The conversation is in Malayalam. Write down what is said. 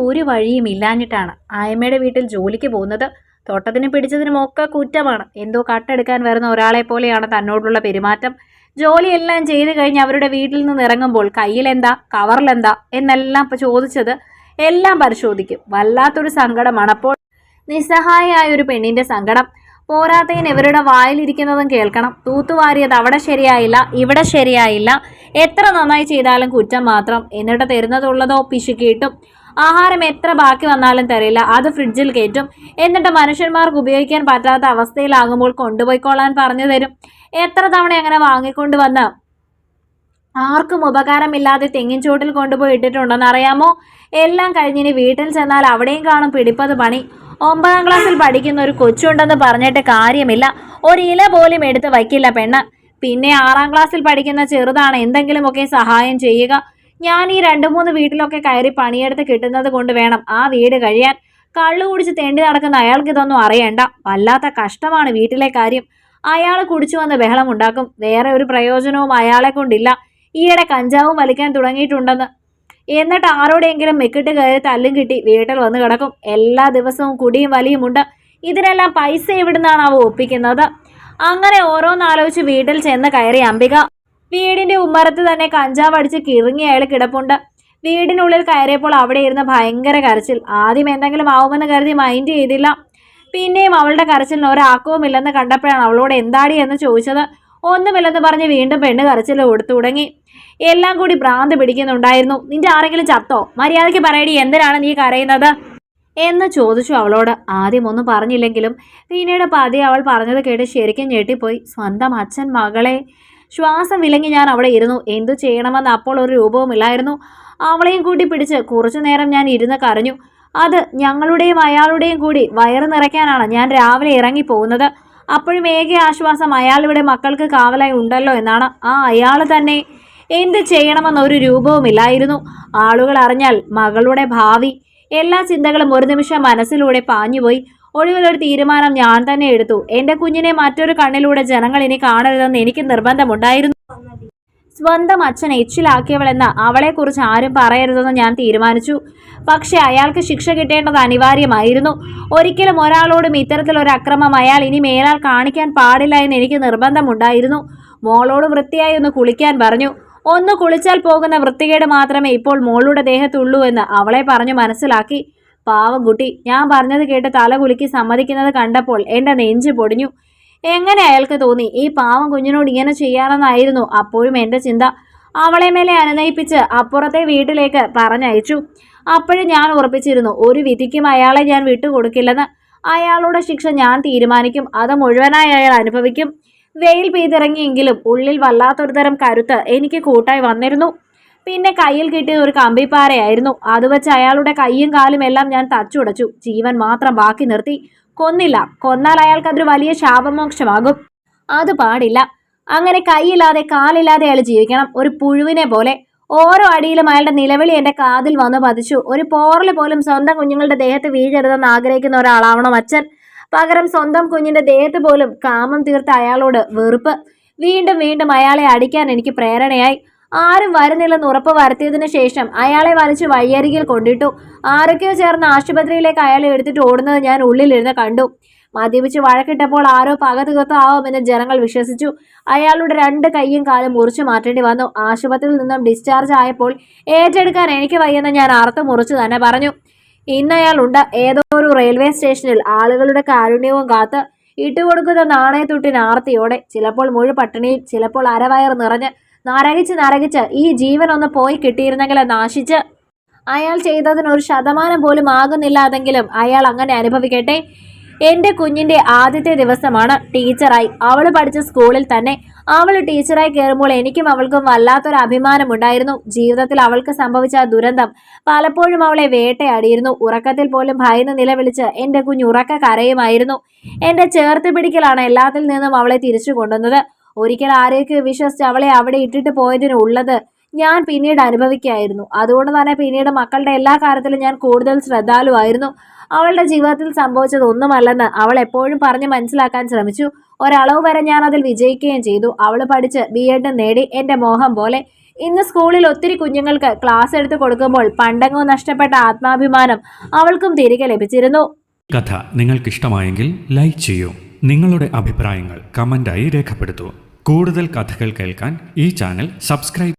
ഒരു വഴിയും ഇല്ലാഞ്ഞിട്ടാണ് ആയമ്മയുടെ വീട്ടിൽ ജോലിക്ക് പോകുന്നത്. തൊട്ടതിനും പിടിച്ചതിനും ഒക്കെ കുറ്റമാണ്. എന്തോ കട്ടെടുക്കാൻ വരുന്ന ഒരാളെ പോലെയാണ് തന്നോടുള്ള പെരുമാറ്റം. ജോലിയെല്ലാം ചെയ്തു കഴിഞ്ഞ് അവരുടെ വീട്ടിൽ നിന്ന് ഇറങ്ങുമ്പോൾ കയ്യിലെന്താ, കവറിലെന്താ എന്നെല്ലാം ചോദിച്ചത് എല്ലാം പരിശോധിക്കും. വല്ലാത്തൊരു സങ്കടമാണ് അപ്പോൾ. നിസ്സഹായയായ ഒരു പെണ്ണിന്റെ സങ്കടം. പോരാത്തതിന് ഇവരുടെ വായിലിരിക്കുന്നതും കേൾക്കണം. തൂത്തുവാരിയത് അവിടെ ശരിയായില്ല, ഇവിടെ ശരിയായില്ല, എത്ര നന്നായി ചെയ്താലും കുറ്റം മാത്രം. എന്നിട്ട് തരുന്നതുള്ളതോ പിശുക്കിയിട്ടും. ആഹാരം എത്ര ബാക്കി വന്നാലും തരില്ല, അത് ഫ്രിഡ്ജിൽ കയറ്റും. എന്നിട്ട് മനുഷ്യന്മാർക്ക് ഉപയോഗിക്കാൻ പറ്റാത്ത അവസ്ഥയിലാകുമ്പോൾ കൊണ്ടുപോയിക്കോളാൻ പറഞ്ഞു തരും. എത്ര തവണ അങ്ങനെ വാങ്ങിക്കൊണ്ടുവന്ന് ആർക്കും ഉപകാരമില്ലാതെ തെങ്ങിൻ ചോട്ടിൽ കൊണ്ടുപോയി ഇട്ടിട്ടുണ്ടെന്ന് അറിയാമോ? എല്ലാം കഴിഞ്ഞിനി വീട്ടിൽ ചെന്നാൽ അവിടെയും കാണും പിടിപ്പത് പണി. 9ാം ക്ലാസ്സിൽ പഠിക്കുന്ന ഒരു കൊച്ചുണ്ടെന്ന് പറഞ്ഞിട്ട് കാര്യമില്ല, ഒരു ഇല പോലും എടുത്ത് വയ്ക്കില്ല പെണ്ണ്. പിന്നെ 6ാം ക്ലാസ്സിൽ പഠിക്കുന്ന ചെറുതാണ് എന്തെങ്കിലുമൊക്കെ സഹായം ചെയ്യുക. ഞാൻ ഈ 2-3 വീട്ടിലൊക്കെ കയറി പണിയെടുത്ത് കിട്ടുന്നത് കൊണ്ട് വേണം ആ വീട് കഴിയാൻ. കള്ളു കുടിച്ച് തെണ്ടി നടക്കുന്ന അയാൾക്ക് ഇതൊന്നും അറിയണ്ട. വല്ലാത്ത കഷ്ടമാണ് വീട്ടിലെ കാര്യം. അയാൾ കുടിച്ചു വന്ന് ബഹളമുണ്ടാക്കും. വേറെ ഒരു പ്രയോജനവും അയാളെ കൊണ്ടില്ല. ഈയിടെ കഞ്ചാവും വലിക്കാൻ തുടങ്ങിയിട്ടുണ്ടെന്ന്. എന്നിട്ട് ആരോടെങ്കിലും മെക്കിട്ട് കയറി തല്ലും കിട്ടി വീട്ടിൽ വന്ന് കിടക്കും. എല്ലാ ദിവസവും കുടിയും വലിയുമുണ്ട്. ഇതിനെല്ലാം പൈസ എവിടുന്നാണ് അവ ഒപ്പിക്കുന്നത്? അങ്ങനെ ഓരോന്നാലോചിച്ച് വീട്ടിൽ ചെന്ന് കയറി അംബിക. വീടിന്റെ ഉമ്മറത്ത് തന്നെ കഞ്ചാവ് അടിച്ച് കിറുങ്ങി അയാൾ കിടപ്പുണ്ട്. വീടിനുള്ളിൽ കയറിയപ്പോൾ അവിടെ ഇരുന്ന് ഭയങ്കര കരച്ചിൽ. ആദ്യം എന്തെങ്കിലും ആവുമെന്ന് കരുതി മൈൻഡ് ചെയ്തില്ല. പിന്നെയും അവളുടെ കരച്ചിലിന് ഒരാക്കവുമില്ലെന്ന് കണ്ടപ്പോഴാണ് അവളോട് എന്താടി എന്ന് ചോദിച്ചത്. ഒന്നുമില്ലെന്ന് പറഞ്ഞ് വീണ്ടും പെണ്ണ് കരച്ചിൽ കൊടുത്തു തുടങ്ങി. എല്ലാം കൂടി ഭ്രാന്ത് പിടിക്കുന്നുണ്ടായിരുന്നു. നിന്റെ ആരെങ്കിലും ചത്തോ? മര്യാദയ്ക്ക് പറയടി, എന്തിനാണ് നീ കരയുന്നത് എന്ന് ചോദിച്ചു അവളോട്. ആദ്യം ഒന്നും പറഞ്ഞില്ലെങ്കിലും പിന്നീട് പതിയെ അവൾ പറഞ്ഞത് കേട്ട് ശരിക്കും ഞെട്ടിപ്പോയി. സ്വന്തം അച്ഛൻ മകളെ. ശ്വാസം വിലങ്ങി ഞാൻ അവിടെ ഇരുന്നു. എന്തു ചെയ്യണമെന്ന് അപ്പോൾ ഒരു രൂപവുമില്ലായിരുന്നു. അവളെയും കൂട്ടി പിടിച്ച് കുറച്ചു നേരം ഞാൻ ഇരുന്ന് കരഞ്ഞു. അത് ഞങ്ങളുടെയും അയാളുടെയും കൂടി വയറ് നിറയ്ക്കാനാണ് ഞാൻ രാവിലെ ഇറങ്ങി പോകുന്നത്. അപ്പോഴും ഏക ആശ്വാസം അയാളിവിടെ മക്കൾക്ക് കാവലായി ഉണ്ടല്ലോ എന്നാണ്. ആ അയാൾ തന്നെ. എന്ത് ചെയ്യണമെന്നൊരു രൂപവുമില്ലായിരുന്നു. ആളുകൾ അറിഞ്ഞാൽ മകളുടെ ഭാവി. എല്ലാ ചിന്തകളും ഒരു നിമിഷം മനസ്സിലൂടെ പാഞ്ഞുപോയി. ഒടുവിലൊരു തീരുമാനം ഞാൻ തന്നെ എടുത്തു. എൻ്റെ കുഞ്ഞിനെ മറ്റൊരു കണ്ണിലൂടെ ജനങ്ങൾ ഇനി കാണരുതെന്ന് എനിക്ക് നിർബന്ധമുണ്ടായിരുന്നു. സ്വന്തം അച്ഛൻ എച്ചിലാക്കിയവളെന്ന അവളെക്കുറിച്ച് ആരും പറയരുതെന്ന് ഞാൻ തീരുമാനിച്ചു. പക്ഷെ അയാൾക്ക് ശിക്ഷ കിട്ടേണ്ടത് അനിവാര്യമായിരുന്നു. ഒരിക്കലും ഒരാളോടും ഇത്തരത്തിലൊരു അക്രമം അയാൾ ഇനി മേലാൽ കാണിക്കാൻ പാടില്ല എന്ന് എനിക്ക് നിർബന്ധമുണ്ടായിരുന്നു. മോളോട് വൃത്തിയായി ഒന്ന് കുളിക്കാൻ പറഞ്ഞു. ഒന്ന് കുളിച്ചാൽ പോകുന്ന വൃത്തികേട് മാത്രമേ ഇപ്പോൾ മോളുടെ ദേഹത്തുള്ളൂ എന്ന് അവളെ പറഞ്ഞു മനസ്സിലാക്കി. പാവം കുട്ടി. ഞാൻ പറഞ്ഞത് കേട്ട് തല കുലുക്കി സമ്മതിക്കുന്നത് കണ്ടപ്പോൾ എൻ്റെ നെഞ്ച് പൊടിഞ്ഞു. എങ്ങനെ അയാൾക്ക് തോന്നി ഈ പാവം കുഞ്ഞിനോട് ഇങ്ങനെ ചെയ്യാമെന്നായിരുന്നു അപ്പോഴും എൻ്റെ ചിന്ത. അവളെ മേലെ അനുനയിപ്പിച്ച് അപ്പുറത്തെ വീട്ടിലേക്ക് പറഞ്ഞയച്ചു. അപ്പോഴും ഞാൻ ഉറപ്പിച്ചിരുന്നു, ഒരു വിധിക്കും അയാളെ ഞാൻ വിട്ടുകൊടുക്കില്ലെന്ന്. അയാളുടെ ശിക്ഷ ഞാൻ തീരുമാനിക്കും, അത് മുഴുവനായി അയാൾ അനുഭവിക്കും. വെയിൽ പെയ്തിറങ്ങിയെങ്കിലും ഉള്ളിൽ വല്ലാത്തൊരു തരം കരുത്ത് എനിക്ക് കൂട്ടായി വന്നിരുന്നു. പിന്നെ കയ്യിൽ കിട്ടിയത് ഒരു കമ്പിപ്പാരയായിരുന്നു. അത് വെച്ച് അയാളുടെ കൈയും കാലും എല്ലാം ഞാൻ തച്ചുടച്ചു. ജീവൻ മാത്രം ബാക്കി നിർത്തി. കൊന്നില്ല. കൊന്നാൽ അയാൾക്കതൊരു വലിയ ശാപമോക്ഷമാകും. അത് പാടില്ല. അങ്ങനെ കൈയില്ലാതെ കാലില്ലാതെ അയാൾ ജീവിക്കണം, ഒരു പുഴുവിനെ പോലെ. ഓരോ അടിയിലും അയാളുടെ നിലവിളി എൻ്റെ കാതിൽ വന്ന് പതിച്ചു. ഒരു പോറൽ പോലും സ്വന്തം കുഞ്ഞുങ്ങളുടെ ദേഹത്ത് വീഴരുതെന്ന് ആഗ്രഹിക്കുന്ന ഒരാളാവണം അച്ഛൻ. പകരം സ്വന്തം കുഞ്ഞിന്റെ ദേഹത്ത് പോലും കാമം തീർത്ത അയാളോട് വെറുപ്പ്. വീണ്ടും വീണ്ടും അയാളെ അടിക്കാൻ എനിക്ക് പ്രേരണയായി. ആരും വരുന്നില്ലെന്ന് ഉറപ്പ് വരുത്തിയതിനു ശേഷം അയാളെ വലിച്ചു വഴിയരികിൽ കൊണ്ടിട്ടു. ആരൊക്കെയോ ചേർന്ന് ആശുപത്രിയിലേക്ക് അയാളെ എടുത്തിട്ട് ഓടുന്നത് ഞാൻ ഉള്ളിലിരുന്ന് കണ്ടു. മദ്യപിച്ച് വഴക്കിട്ടപ്പോൾ ആരോ പക തീർത്താവുമെന്ന് ജനങ്ങൾ വിശ്വസിച്ചു. അയാളുടെ 2 കൈയും കാലും മുറിച്ചു മാറ്റേണ്ടി വന്നു. ആശുപത്രിയിൽ നിന്നും ഡിസ്ചാർജ് ആയപ്പോൾ ഏറ്റെടുക്കാൻ എനിക്ക് വയ്യെന്ന് ഞാൻ അറുത്ത് മുറിച്ചു തന്നെ പറഞ്ഞു. ഇന്ന് അയാളുണ്ട് ഏതോ ഒരു റെയിൽവേ സ്റ്റേഷനിൽ ആളുകളുടെ കാരുണ്യവും കാത്ത്. ഇട്ടുകൊടുക്കുന്ന നാണയത്തുട്ടിന് ആർത്തിയോടെ. ചിലപ്പോൾ മുഴു പട്ടിണിയിൽ, ചിലപ്പോൾ അരവയർ നിറഞ്ഞ്. നരകിച്ച് ഈ ജീവൻ ഒന്ന് പോയി കിട്ടിയിരുന്നെങ്കിൽ നാശിച്ച്. അയാൾ ചെയ്തതിനൊരു ശതമാനം പോലും ആകുന്നില്ലാതെങ്കിലും അയാൾ അങ്ങനെ അനുഭവിക്കട്ടെ. എൻ്റെ കുഞ്ഞിൻ്റെ ആദ്യത്തെ ദിവസമാണ് ടീച്ചറായി. അവൾ പഠിച്ച സ്കൂളിൽ തന്നെ. അവൾ ടീച്ചറായി കയറുമ്പോൾ എനിക്കും അവൾക്കും വല്ലാത്തൊരു അഭിമാനമുണ്ടായിരുന്നു. ജീവിതത്തിൽ അവൾക്ക് സംഭവിച്ച ദുരന്തം പലപ്പോഴും അവളെ വേട്ടയാടിയിരുന്നു. ഉറക്കത്തിൽ പോലും ഭയന്ന് നിലവിളിച്ച് എൻ്റെ കുഞ്ഞ് ഉറക്ക കരയുമായിരുന്നു. എൻ്റെ ചേർത്ത് പിടിക്കലാണ് എല്ലാത്തിൽ നിന്നും അവളെ തിരിച്ചു കൊണ്ടുവന്നത്. ഒരിക്കൽ ആരെയൊക്കെ വിശ്വസിച്ച് അവളെ അവിടെ ഇട്ടിട്ട് പോയതിനുള്ളത് ഞാൻ പിന്നീട് അനുഭവിക്കുകയായിരുന്നു. അതുകൊണ്ട് തന്നെ പിന്നീട് മക്കളുടെ എല്ലാ കാര്യത്തിലും ഞാൻ കൂടുതൽ ശ്രദ്ധാലുവായിരുന്നു. അവളുടെ ജീവിതത്തിൽ സംഭവിച്ചത് ഒന്നുമല്ലെന്ന് അവൾ എപ്പോഴും പറഞ്ഞ് മനസ്സിലാക്കാൻ ശ്രമിച്ചു. ഒരളവ് വരെ ഞാൻ അതിൽ വിജയിക്കുകയും ചെയ്തു. അവൾ പഠിച്ച് BEd നേടി. എൻ്റെ മോഹം പോലെ. ഇന്ന് സ്കൂളിൽ ഒത്തിരി കുഞ്ഞുങ്ങൾക്ക് ക്ലാസ് എടുത്ത് കൊടുക്കുമ്പോൾ പണ്ടെങ്ങോ നഷ്ടപ്പെട്ട ആത്മാഭിമാനം അവൾക്കും തിരികെ ലഭിച്ചിരുന്നു. കഥ നിങ്ങൾക്ക് ഇഷ്ടമായെങ്കിൽ ലൈക്ക് ചെയ്യൂ. നിങ്ങളുടെ അഭിപ്രായങ്ങൾ കമന്റായി രേഖപ്പെടുത്തൂ. കൂടുതൽ കഥകൾ കേൾക്കാൻ ഈ ചാനൽ സബ്സ്ക്രൈബ്